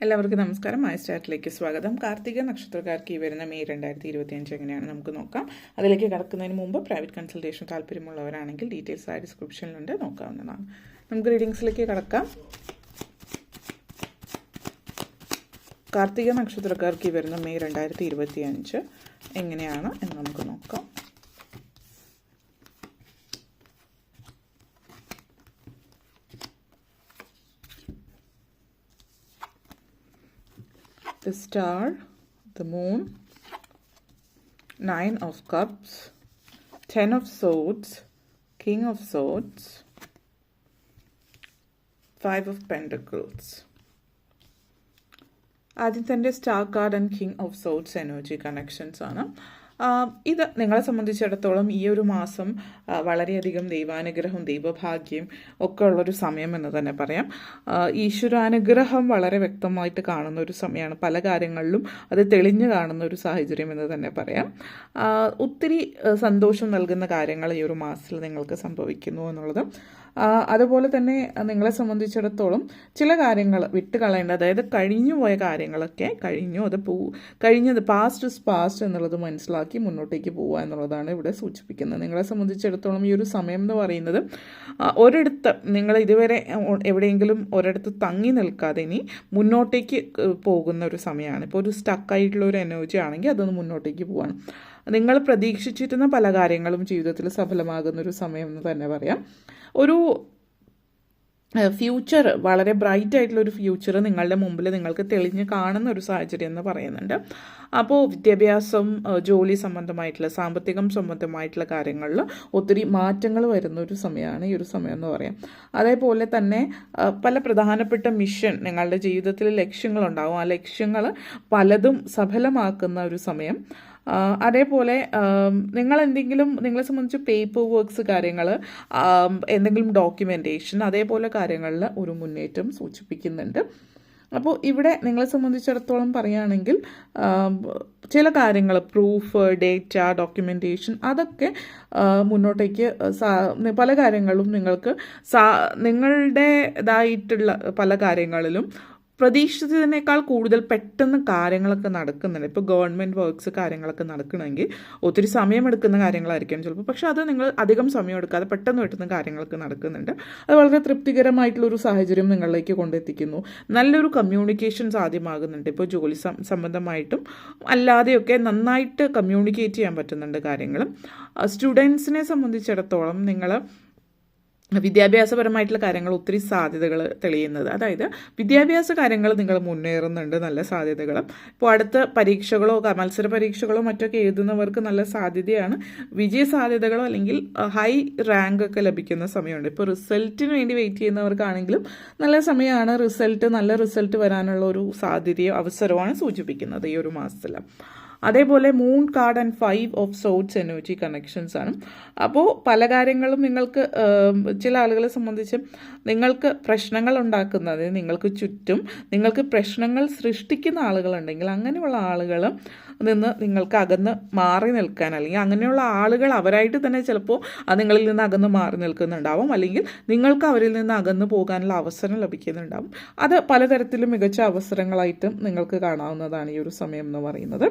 എല്ലാവർക്കും നമസ്കാരം. മായ സ്റ്റാർട്ടിലേക്ക് സ്വാഗതം. കാർത്തിക നക്ഷത്രക്കാർക്ക് ഈ വരുന്ന മെയ് 2025 എങ്ങനെയാണ് നമുക്ക് നോക്കാം. അതിലേക്ക് കടക്കുന്നതിന് മുമ്പ് പ്രൈവറ്റ് കൺസൾട്ടേഷൻ താല്പര്യമുള്ളവരാണെങ്കിൽ ഡീറ്റെയിൽസ് ആയി ഡിസ്ക്രിപ്ഷനിലുണ്ട്, നോക്കാവുന്നതാണ്. നമുക്ക് റീഡിങ്സിലേക്ക് കടക്കാം. കാർത്തിക നക്ഷത്രക്കാർക്ക് ഈ വരുന്ന മെയ് 2025 എങ്ങനെയാണ് എന്ന് നമുക്ക് നോക്കാം. The star, the moon, 9 of cups, 10 of swords, king of swords, 5 of pentacles. ആദ്യം തന്നെ star card and king of swords energy connections ആണ്. ഇത് നിങ്ങളെ സംബന്ധിച്ചിടത്തോളം ഈ ഒരു മാസം വളരെയധികം ദൈവാനുഗ്രഹം, ദൈവഭാഗ്യം ഒക്കെ ഉള്ളൊരു സമയം എന്ന് തന്നെ പറയാം. ഈശ്വരാനുഗ്രഹം വളരെ വ്യക്തമായിട്ട് കാണുന്ന ഒരു സമയമാണ്. പല കാര്യങ്ങളിലും അത് തെളിഞ്ഞു കാണുന്ന ഒരു സാഹചര്യം എന്ന് തന്നെ പറയാം. ഒത്തിരി സന്തോഷം നൽകുന്ന കാര്യങ്ങൾ ഈ ഒരു മാസത്തിൽ നിങ്ങൾക്ക് സംഭവിക്കുന്നു എന്നുള്ളത്. അതുപോലെ തന്നെ നിങ്ങളെ സംബന്ധിച്ചിടത്തോളം ചില കാര്യങ്ങൾ വിട്ടുകളയേണ്ട, അതായത് കഴിഞ്ഞു പോയ കാര്യങ്ങളൊക്കെ കഴിഞ്ഞു, അത് കഴിഞ്ഞത് പാസ്റ്റ് ഇസ് പാസ്റ്റ് എന്നുള്ളത് മനസ്സിലാക്കി മുന്നോട്ടേക്ക് പോവുക എന്നുള്ളതാണ് ഇവിടെ സൂചിപ്പിക്കുന്നത്. നിങ്ങളെ സംബന്ധിച്ചിടത്തോളം ഈ ഒരു സമയം എന്ന് പറയുന്നത് ഒരിടത്ത് നിങ്ങൾ ഇതുവരെ എവിടെയെങ്കിലും ഒരിടത്ത് തങ്ങി നിൽക്കാതെ ഇനി മുന്നോട്ടേക്ക് പോകുന്ന ഒരു സമയമാണ്. ഇപ്പോൾ ഒരു സ്റ്റക്കായിട്ടുള്ള ഒരു എനർജി ആണെങ്കിൽ അതൊന്ന് മുന്നോട്ടേക്ക് പോവാണ്. നിങ്ങൾ പ്രതീക്ഷിച്ചിരുന്ന പല കാര്യങ്ങളും ജീവിതത്തിൽ സഫലമാകുന്ന ഒരു സമയം എന്ന് തന്നെ പറയാം. ഒരു ഫ്യൂച്ചർ, വളരെ ബ്രൈറ്റ് ആയിട്ടുള്ള ഒരു ഫ്യൂച്ചർ നിങ്ങളുടെ മുമ്പിൽ നിങ്ങൾക്ക് തെളിഞ്ഞ് കാണുന്ന ഒരു സാഹചര്യം എന്ന് പറയുന്നുണ്ട്. അപ്പോൾ വിദ്യാഭ്യാസം, ജോലി സംബന്ധമായിട്ടുള്ള, സാമ്പത്തികം സംബന്ധമായിട്ടുള്ള കാര്യങ്ങളിൽ ഒത്തിരി മാറ്റങ്ങൾ വരുന്ന ഒരു സമയമാണ് ഈ ഒരു സമയം എന്ന് പറയാം. അതേപോലെ തന്നെ പല പ്രധാനപ്പെട്ട മിഷൻ, നിങ്ങളുടെ ജീവിതത്തിൽ ലക്ഷ്യങ്ങളുണ്ടാവും. ആ ലക്ഷ്യങ്ങൾ പലതും സഫലമാക്കുന്ന ഒരു സമയം. അതേപോലെ നിങ്ങളെ സംബന്ധിച്ച് പേപ്പർ വർക്ക്സ് കാര്യങ്ങൾ, എന്തെങ്കിലും ഡോക്യുമെൻറ്റേഷൻ, അതേപോലെ കാര്യങ്ങളിൽ ഒരു മുന്നേറ്റം സൂചിപ്പിക്കുന്നുണ്ട്. അപ്പോൾ ഇവിടെ നിങ്ങളെ സംബന്ധിച്ചിടത്തോളം പറയുകയാണെങ്കിൽ ചില കാര്യങ്ങൾ, പ്രൂഫ്, ഡേറ്റ, ഡോക്യുമെൻറ്റേഷൻ, അതൊക്കെ മുന്നോട്ടേക്ക് പല കാര്യങ്ങളും നിങ്ങൾക്ക് നിങ്ങളുടേതായിട്ടുള്ള പല കാര്യങ്ങളിലും പ്രതീക്ഷിച്ചതിനേക്കാൾ കൂടുതൽ പെട്ടെന്ന് കാര്യങ്ങളൊക്കെ നടക്കുന്നുണ്ട്. ഇപ്പോൾ ഗവൺമെൻറ് വർക്ക്സ് കാര്യങ്ങളൊക്കെ നടക്കണമെങ്കിൽ ഒത്തിരി സമയമെടുക്കുന്ന കാര്യങ്ങളായിരിക്കും ചിലപ്പോൾ, പക്ഷേ അത് നിങ്ങൾ അധികം സമയം എടുക്കാതെ പെട്ടെന്ന് കാര്യങ്ങളൊക്കെ നടക്കുന്നുണ്ട്. അത് വളരെ തൃപ്തികരമായിട്ടുള്ളൊരു സാഹചര്യം നിങ്ങളിലേക്ക് കൊണ്ടെത്തിക്കുന്നു. നല്ലൊരു കമ്മ്യൂണിക്കേഷൻ സാധ്യമാകുന്നുണ്ട്. ഇപ്പോൾ ജോലി സംബന്ധമായിട്ടും അല്ലാതെയൊക്കെ നന്നായിട്ട് കമ്മ്യൂണിക്കേറ്റ് ചെയ്യാൻ പറ്റുന്നുണ്ട് കാര്യങ്ങളും. സ്റ്റുഡൻസിനെ സംബന്ധിച്ചിടത്തോളം നിങ്ങൾ വിദ്യാഭ്യാസപരമായിട്ടുള്ള കാര്യങ്ങൾ ഒത്തിരി സാധ്യതകൾ തെളിയുന്നത്, അതായത് വിദ്യാഭ്യാസ കാര്യങ്ങൾ നിങ്ങൾ മുന്നേറുന്നുണ്ട്, നല്ല സാധ്യതകൾ. ഇപ്പോൾ അടുത്ത പരീക്ഷകളോ മത്സര പരീക്ഷകളോ മറ്റൊക്കെ എഴുതുന്നവർക്ക് നല്ല സാധ്യതയാണ്. വിജയ സാധ്യതകളോ അല്ലെങ്കിൽ ഹൈ റാങ്ക് ഒക്കെ ലഭിക്കുന്ന സമയമുണ്ട്. ഇപ്പോൾ റിസൾട്ടിന് വേണ്ടി വെയിറ്റ് ചെയ്യുന്നവർക്കാണെങ്കിലും നല്ല സമയമാണ്. നല്ല റിസൾട്ട് വരാനുള്ള ഒരു സാധ്യതയോ അവസരമാണ് സൂചിപ്പിക്കുന്നത് ഈ ഒരു മാസത്തിൽ. അതേപോലെ moon card and 5 of swords energy connections ആണ്. അപ്പോൾ പല കാര്യങ്ങളും നിങ്ങൾക്ക്, ചില ആളുകളെ സംബന്ധിച്ച് നിങ്ങൾക്ക് പ്രശ്നങ്ങൾ ഉണ്ടാക്കുന്നത്, നിങ്ങൾക്ക് ചുറ്റും നിങ്ങൾക്ക് പ്രശ്നങ്ങൾ സൃഷ്ടിക്കുന്ന ആളുകളുണ്ടെങ്കിൽ അങ്ങനെയുള്ള ആളുകൾ നിന്ന് നിങ്ങൾക്ക് അകന്ന് മാറി നിൽക്കാൻ, അല്ലെങ്കിൽ അങ്ങനെയുള്ള ആളുകൾ അവരായിട്ട് തന്നെ ചിലപ്പോൾ നിങ്ങളിൽ നിന്ന് അകന്ന് മാറി നിൽക്കുന്നുണ്ടാവും, അല്ലെങ്കിൽ നിങ്ങൾക്ക് അവരിൽ നിന്ന് അകന്ന് പോകാനുള്ള അവസരം ലഭിക്കുന്നുണ്ടാവും. അത് പലതരത്തിലും മികച്ച അവസരങ്ങളായിട്ടും നിങ്ങൾക്ക് കാണാവുന്നതാണ് ഈ ഒരു സമയം എന്ന് പറയുന്നത്.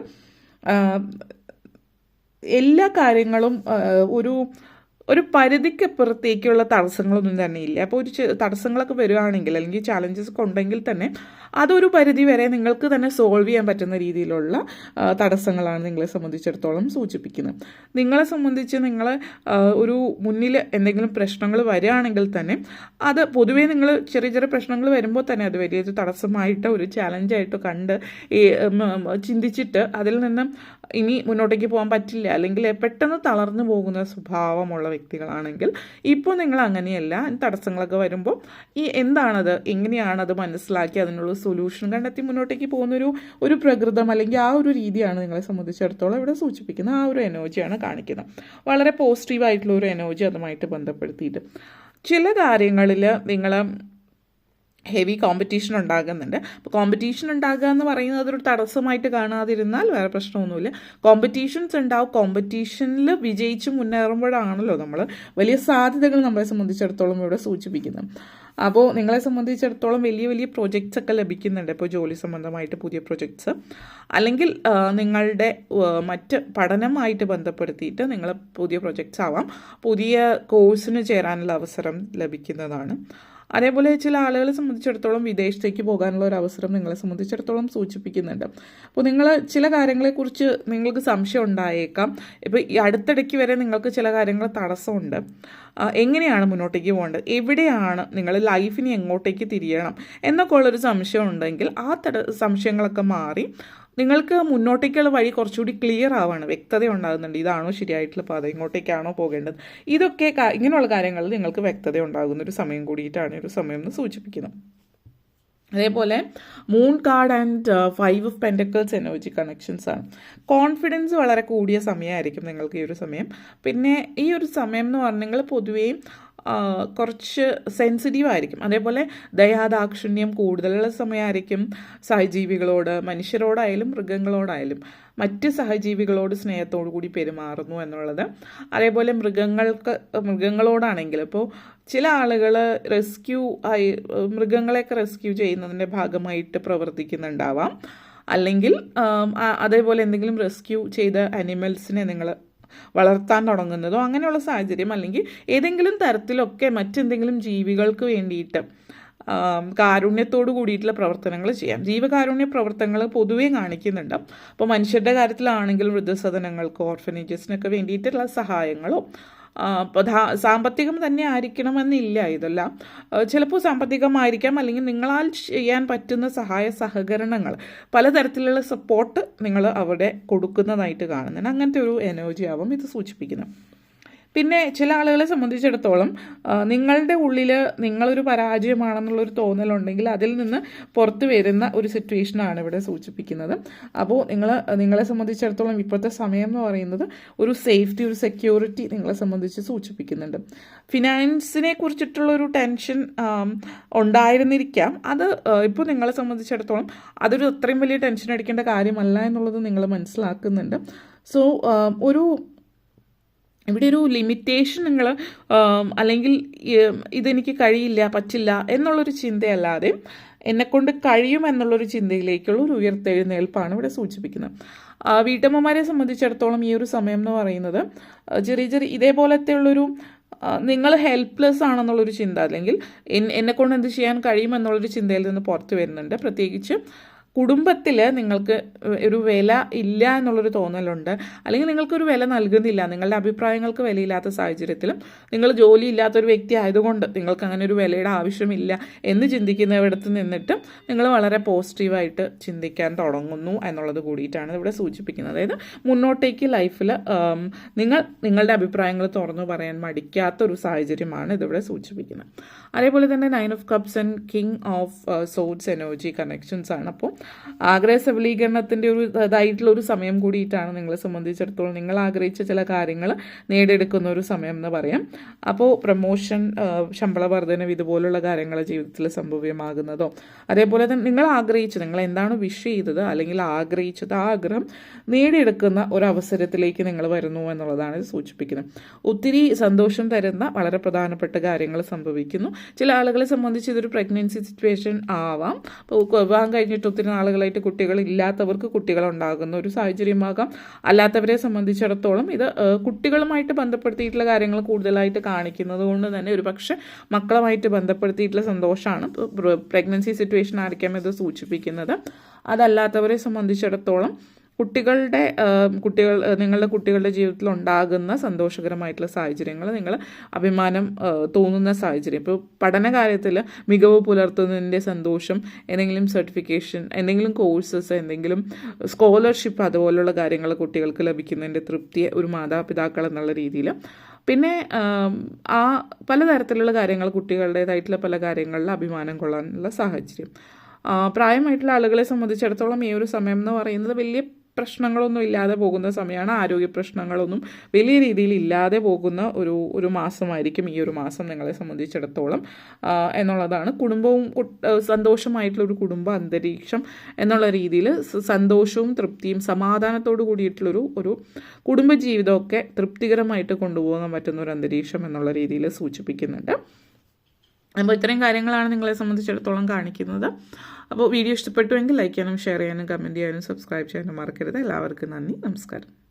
എല്ലാ കാര്യങ്ങളും ഒരു പരിധിക്കപ്പുറത്തേക്കുള്ള തടസ്സങ്ങളൊന്നും തന്നെ ഇല്ല. അപ്പോൾ ഒരു തടസ്സങ്ങളൊക്കെ വരികയാണെങ്കിൽ, അല്ലെങ്കിൽ ചാലഞ്ചസ് ഒക്കെ ഉണ്ടെങ്കിൽ തന്നെ അതൊരു പരിധി വരെ നിങ്ങൾക്ക് തന്നെ സോൾവ് ചെയ്യാൻ പറ്റുന്ന രീതിയിലുള്ള തടസ്സങ്ങളാണ് നിങ്ങളെ സംബന്ധിച്ചിടത്തോളം സൂചിപ്പിക്കുന്നത്. നിങ്ങളെ സംബന്ധിച്ച് ഒരു മുന്നിൽ എന്തെങ്കിലും പ്രശ്നങ്ങൾ വരികയാണെങ്കിൽ തന്നെ അത് പൊതുവേ നിങ്ങൾ ചെറിയ പ്രശ്നങ്ങൾ വരുമ്പോൾ തന്നെ അത് വലിയൊരു തടസ്സമായിട്ടോ ഒരു ചാലഞ്ചായിട്ടോ കണ്ട് ചിന്തിച്ചിട്ട് അതിൽ നിന്ന് ഇനി മുന്നോട്ടേക്ക് പോകാൻ പറ്റില്ല, അല്ലെങ്കിൽ പെട്ടെന്ന് തളർന്നു പോകുന്ന സ്വഭാവമുള്ള വ്യക്തികളാണെങ്കിൽ ഇപ്പോൾ നിങ്ങൾ അങ്ങനെയല്ല. തടസ്സങ്ങളൊക്കെ വരുമ്പോൾ എന്താണത്, എങ്ങനെയാണത് മനസ്സിലാക്കി അതിനുള്ള സൊല്യൂഷൻ കണ്ടെത്തി മുന്നോട്ടേക്ക് പോകുന്ന ഒരു പ്രകൃതം, അല്ലെങ്കിൽ ആ ഒരു രീതിയാണ് നിങ്ങളെ സംബന്ധിച്ചിടത്തോളം ഇവിടെ സൂചിപ്പിക്കുന്നത്. ആ ഒരു എനർജിയാണ് കാണിക്കുന്നത്. വളരെ പോസിറ്റീവായിട്ടുള്ള ഒരു എനർജി അതുമായിട്ട് ബന്ധപ്പെടുത്തിയിട്ട് ചില കാര്യങ്ങളിൽ നിങ്ങൾ ഹെവി കോമ്പറ്റീഷൻ ഉണ്ടാകുന്നുണ്ട്. അപ്പോൾ കോമ്പറ്റീഷൻ ഉണ്ടാകുക എന്ന് പറയുന്നത് അതൊരു തടസ്സമായിട്ട് കാണാതിരുന്നാൽ വേറെ പ്രശ്നമൊന്നുമില്ല. കോമ്പറ്റീഷൻസ് ഉണ്ടാവും. കോമ്പറ്റീഷനിൽ വിജയിച്ച് മുന്നേറുമ്പോഴാണല്ലോ നമ്മൾ വലിയ സാധ്യതകൾ നമ്മളെ സംബന്ധിച്ചിടത്തോളം ഇവിടെ സൂചിപ്പിക്കുന്നത്. അപ്പോൾ നിങ്ങളെ സംബന്ധിച്ചിടത്തോളം വലിയ വലിയ പ്രൊജക്ട്സ് ഒക്കെ ലഭിക്കുന്നുണ്ട്. ഇപ്പോൾ ജോലി സംബന്ധമായിട്ട് പുതിയ പ്രൊജക്ട്സ്, അല്ലെങ്കിൽ നിങ്ങളുടെ മറ്റ് പഠനമായിട്ട് ബന്ധപ്പെടുത്തിയിട്ട് നിങ്ങൾ പുതിയ പ്രൊജക്ട്സ് ആവാം, പുതിയ കോഴ്സിന് ചേരാനുള്ള അവസരം ലഭിക്കുന്നതാണ്. അതേപോലെ ചില ആളുകളെ സംബന്ധിച്ചിടത്തോളം വിദേശത്തേക്ക് പോകാനുള്ള ഒരു അവസരം നിങ്ങളെ സംബന്ധിച്ചിടത്തോളം സൂചിപ്പിക്കുന്നുണ്ട്. അപ്പോൾ നിങ്ങൾ ചില കാര്യങ്ങളെക്കുറിച്ച് നിങ്ങൾക്ക് സംശയം ഉണ്ടായേക്കാം. ഇപ്പോൾ ഈ അടുത്തിടയ്ക്ക് വരെ നിങ്ങൾക്ക് ചില കാര്യങ്ങൾ തടസ്സമുണ്ട്. എങ്ങനെയാണ് മുന്നോട്ടേക്ക് പോകേണ്ടത്, എവിടെയാണ് നിങ്ങൾ ലൈഫിന് എങ്ങോട്ടേക്ക് തിരിയണം എന്നൊക്കെ ഉള്ളൊരു സംശയം ഉണ്ടെങ്കിൽ ആ സംശയങ്ങളൊക്കെ മാറി നിങ്ങൾക്ക് മുന്നോട്ടേക്കുള്ള വഴി കുറച്ചുകൂടി ക്ലിയർ ആവാണ്, വ്യക്തത ഉണ്ടാകുന്നുണ്ട്. ഇതാണോ ശരിയായിട്ടുള്ള പാത, ഇങ്ങോട്ടേക്കാണോ പോകേണ്ടത്, ഇതൊക്കെ ഇങ്ങനെയുള്ള കാര്യങ്ങളിൽ നിങ്ങൾക്ക് വ്യക്തത ഉണ്ടാകുന്ന ഒരു സമയം കൂടിയിട്ടാണ് ഒരു സമയം എന്ന് സൂചിപ്പിക്കുന്നത്. അതേപോലെ moon card and 5 of pentacles energy connections ആണ്. കോൺഫിഡൻസ് വളരെ കൂടിയ സമയമായിരിക്കും നിങ്ങൾക്ക് ഈ ഒരു സമയം. പിന്നെ ഈ ഒരു സമയം എന്ന് പറഞ്ഞാൽ നിങ്ങൾ പൊതുവേ കുറച്ച് സെൻസിറ്റീവ് ആയിരിക്കും. അതേപോലെ ദയാദാക്ഷിണ്യം കൂടുതലുള്ള സമയമായിരിക്കും. സഹജീവികളോട്, മനുഷ്യരോടായാലും മൃഗങ്ങളോടായാലും മറ്റ് സഹജീവികളോട് സ്നേഹത്തോടു കൂടി പെരുമാറുന്നു എന്നുള്ളത്. അതേപോലെ മൃഗങ്ങളോടാണെങ്കിൽ ഇപ്പോൾ ചില ആളുകൾ മൃഗങ്ങളെയൊക്കെ റെസ്ക്യൂ ചെയ്യുന്നതിൻ്റെ ഭാഗമായിട്ട് പ്രവർത്തിക്കുന്നുണ്ടാവാം. അല്ലെങ്കിൽ അതേപോലെ എന്തെങ്കിലും റെസ്ക്യൂ ചെയ്ത അനിമൽസിനെ നിങ്ങൾ വളർത്താൻ തുടങ്ങുന്നതോ അങ്ങനെയുള്ള സാഹചര്യം, അല്ലെങ്കിൽ ഏതെങ്കിലും തരത്തിലൊക്കെ മറ്റെന്തെങ്കിലും ജീവികൾക്ക് വേണ്ടിയിട്ട് കാരുണ്യത്തോട് കൂടിയിട്ടുള്ള പ്രവർത്തനങ്ങൾ ചെയ്യാം. ജീവകാരുണ്യ പ്രവർത്തനങ്ങൾ പൊതുവേ കാണിക്കുന്നുണ്ട്. അപ്പോൾ മനുഷ്യരുടെ കാര്യത്തിലാണെങ്കിൽ വൃദ്ധസദനങ്ങൾക്ക്, ഓർഫനേജസിനൊക്കെ വേണ്ടിയിട്ടുള്ള സഹായങ്ങളോ സാമ്പത്തികം തന്നെ ആയിരിക്കണമെന്നില്ല. ഇതെല്ലാം ചിലപ്പോൾ സാമ്പത്തികമായിരിക്കാം, അല്ലെങ്കിൽ നിങ്ങളാൽ ചെയ്യാൻ പറ്റുന്ന സഹായ സഹകരണങ്ങൾ, പലതരത്തിലുള്ള സപ്പോർട്ട് നിങ്ങൾ അവിടെ കൊടുക്കുന്നതായിട്ട് കാണുന്നുണ്ട്. അങ്ങനത്തെ ഒരു എനർജി ആവും ഇത് സൂചിപ്പിക്കുന്നത്. പിന്നെ ചില ആളുകളെ സംബന്ധിച്ചിടത്തോളം നിങ്ങളുടെ ഉള്ളിൽ നിങ്ങളൊരു പരാജയമാണെന്നുള്ളൊരു തോന്നലുണ്ടെങ്കിൽ അതിൽ നിന്ന് പുറത്ത് വരുന്ന ഒരു സിറ്റുവേഷനാണ് ഇവിടെ സൂചിപ്പിക്കുന്നത്. അപ്പോൾ നിങ്ങളെ സംബന്ധിച്ചിടത്തോളം ഇപ്പോഴത്തെ സമയം എന്ന് പറയുന്നത് ഒരു സേഫ്റ്റി, ഒരു സെക്യൂരിറ്റി നിങ്ങളെ സംബന്ധിച്ച് സൂചിപ്പിക്കുന്നുണ്ട്. ഫിനാൻസിനെ കുറിച്ചിട്ടുള്ളൊരു ടെൻഷൻ ഉണ്ടായിരുന്നിരിക്കാം. അത് ഇപ്പോൾ നിങ്ങളെ സംബന്ധിച്ചിടത്തോളം അതൊരു അത്രയും വലിയ ടെൻഷൻ അടിക്കേണ്ട കാര്യമല്ല എന്നുള്ളത് നിങ്ങൾ മനസ്സിലാക്കുന്നുണ്ട്. സോ ഇവിടെ ഒരു ലിമിറ്റേഷൻ നിങ്ങൾ അല്ലെങ്കിൽ ഇതെനിക്ക് കഴിയില്ല, പറ്റില്ല എന്നുള്ളൊരു ചിന്തയല്ലാതെ എന്നെക്കൊണ്ട് കഴിയുമെന്നുള്ളൊരു ചിന്തയിലേക്കുള്ള ഒരു ഉയർത്തെഴുന്നേൽപ്പാണ് ഇവിടെ സൂചിപ്പിക്കുന്നത്. വീട്ടമ്മമാരെ സംബന്ധിച്ചിടത്തോളം ഈ ഒരു സമയം എന്ന് പറയുന്നത് ചെറിയ ഇതേപോലത്തെ ഉള്ളൊരു നിങ്ങൾ ഹെൽപ്ലെസ് ആണെന്നുള്ളൊരു ചിന്ത, അല്ലെങ്കിൽ എന്നെക്കൊണ്ട് എന്ത് ചെയ്യാൻ കഴിയുമെന്നുള്ളൊരു ചിന്തയിൽ നിന്ന് പുറത്ത് വരുന്നുണ്ട്. പ്രത്യേകിച്ച് കുടുംബത്തിൽ നിങ്ങൾക്ക് ഒരു വില ഇല്ല എന്നുള്ളൊരു തോന്നലുണ്ട്, അല്ലെങ്കിൽ നിങ്ങൾക്കൊരു വില നൽകുന്നില്ല, നിങ്ങളുടെ അഭിപ്രായങ്ങൾക്ക് വിലയില്ലാത്ത സാഹചര്യത്തിലും നിങ്ങൾ ജോലി ഇല്ലാത്തൊരു വ്യക്തി ആയതുകൊണ്ട് നിങ്ങൾക്ക് അങ്ങനെ ഒരു വിലയുടെ ആവശ്യമില്ല എന്ന് ചിന്തിക്കുന്നിടത്ത് നിന്നിട്ട് നിങ്ങൾ വളരെ പോസിറ്റീവായിട്ട് ചിന്തിക്കാൻ തുടങ്ങുന്നു എന്നുള്ളത് കൂടിയിട്ടാണ് ഇവിടെ സൂചിപ്പിക്കുന്നത്. അതായത് മുന്നോട്ടേക്ക് ലൈഫിൽ നിങ്ങളുടെ അഭിപ്രായങ്ങൾ തുറന്നു പറയാൻ മടിക്കാത്തൊരു സാഹചര്യമാണ് ഇതിവിടെ സൂചിപ്പിക്കുന്നത്. അതേപോലെ തന്നെ 9 of cups and king of swords energy connections ആണ്. അപ്പോൾ ആഗ്രഹ സബലീകരണത്തിൻ്റെ ഇതായിട്ടുള്ള ഒരു സമയം കൂടിയിട്ടാണ് നിങ്ങളെ സംബന്ധിച്ചിടത്തോളം നിങ്ങൾ ആഗ്രഹിച്ച ചില കാര്യങ്ങൾ നേടിയെടുക്കുന്ന ഒരു സമയം എന്ന് പറയാം. അപ്പോൾ പ്രമോഷൻ, ശമ്പള വർധനം, ഇതുപോലുള്ള കാര്യങ്ങൾ ജീവിതത്തിൽ സംഭവ്യമാകുന്നതോ, അതേപോലെ തന്നെ നിങ്ങൾ എന്താണ് വിഷ് ചെയ്തത് അല്ലെങ്കിൽ ആഗ്രഹിച്ചത്, ആ ആഗ്രഹം നേടിയെടുക്കുന്ന ഒരു അവസരത്തിലേക്ക് നിങ്ങൾ വരുന്നു എന്നുള്ളതാണ് ഇത് സൂചിപ്പിക്കുന്നത്. ഒത്തിരി സന്തോഷം തരുന്ന വളരെ പ്രധാനപ്പെട്ട കാര്യങ്ങൾ സംഭവിക്കുന്നു. ചില ആളുകളെ സംബന്ധിച്ച് ഇതൊരു പ്രഗ്നൻസി സിറ്റുവേഷൻ ആവാം. അപ്പോൾ വിവാഹം കഴിഞ്ഞിട്ട് ഒത്തിരി നാളുകളായിട്ട് കുട്ടികളില്ലാത്തവർക്ക് കുട്ടികളുണ്ടാകുന്ന ഒരു സാഹചര്യമാകാം. അല്ലാത്തവരെ സംബന്ധിച്ചിടത്തോളം ഇത് കുട്ടികളുമായിട്ട് ബന്ധപ്പെടുത്തിയിട്ടുള്ള കാര്യങ്ങൾ കൂടുതലായിട്ട് കാണിക്കുന്നത് കൊണ്ട് തന്നെ ഒരു പക്ഷേ മക്കളുമായിട്ട് ബന്ധപ്പെടുത്തിയിട്ടുള്ള സന്തോഷമാണ് പ്രഗ്നൻസി സിറ്റുവേഷൻ ആയിരിക്കാം ഇത് സൂചിപ്പിക്കുന്നത്. അതല്ലാത്തവരെ സംബന്ധിച്ചിടത്തോളം നിങ്ങളുടെ കുട്ടികളുടെ ജീവിതത്തിൽ ഉണ്ടാകുന്ന സന്തോഷകരമായിട്ടുള്ള സാഹചര്യങ്ങൾ, നിങ്ങൾ അഭിമാനം തോന്നുന്ന സാഹചര്യം, ഇപ്പോൾ പഠന കാര്യത്തിൽ മികവ് പുലർത്തുന്നതിൻ്റെ സന്തോഷം, എന്തെങ്കിലും സർട്ടിഫിക്കേഷൻ, എന്തെങ്കിലും കോഴ്സസ്, എന്തെങ്കിലും സ്കോളർഷിപ്പ്, അതുപോലുള്ള കാര്യങ്ങൾ കുട്ടികൾക്ക് ലഭിക്കുന്നതിൻ്റെ തൃപ്തി ഒരു മാതാപിതാക്കൾ എന്നുള്ള രീതിയിൽ. പിന്നെ പലതരത്തിലുള്ള കാര്യങ്ങൾ, കുട്ടികളുടേതായിട്ടുള്ള പല കാര്യങ്ങളിൽ അഭിമാനം കൊള്ളാനുള്ള സാഹചര്യം. പ്രായമായിട്ടുള്ള ആളുകളെ സംബന്ധിച്ചിടത്തോളം ഈ ഒരു സമയം എന്ന് പറയുന്നത് വലിയ പ്രശ്നങ്ങളൊന്നും ഇല്ലാതെ പോകുന്ന സമയമാണ്. ആരോഗ്യ പ്രശ്നങ്ങളൊന്നും വലിയ രീതിയിൽ ഇല്ലാതെ പോകുന്ന ഒരു മാസമായിരിക്കും ഈ ഒരു മാസം നിങ്ങളെ സംബന്ധിച്ചിടത്തോളം എന്നുള്ളതാണ്. കുടുംബവും സന്തോഷമായിട്ടുള്ള ഒരു കുടുംബ അന്തരീക്ഷം എന്നുള്ള രീതിയിൽ സന്തോഷവും തൃപ്തിയും സമാധാനത്തോടു കൂടിയിട്ടുള്ളൊരു കുടുംബജീവിതമൊക്കെ തൃപ്തികരമായിട്ട് കൊണ്ടുപോകാൻ പറ്റുന്ന ഒരു അന്തരീക്ഷം എന്നുള്ള രീതിയിൽ സൂചിപ്പിക്കുന്നുണ്ട്. അപ്പോൾ ഇത്രയും കാര്യങ്ങളാണ് നിങ്ങളെ സംബന്ധിച്ചിടത്തോളം കാണിക്കുന്നത്. അപ്പോൾ വീഡിയോ ഇഷ്ടപ്പെട്ടുവെങ്കിൽ ലൈക്ക് ചെയ്യാനും ഷെയർ ചെയ്യാനും കമൻറ്റ് ചെയ്യാനും സബ്സ്ക്രൈബ് ചെയ്യാനും മറക്കരുത്. എല്ലാവർക്കും നന്ദി, നമസ്കാരം.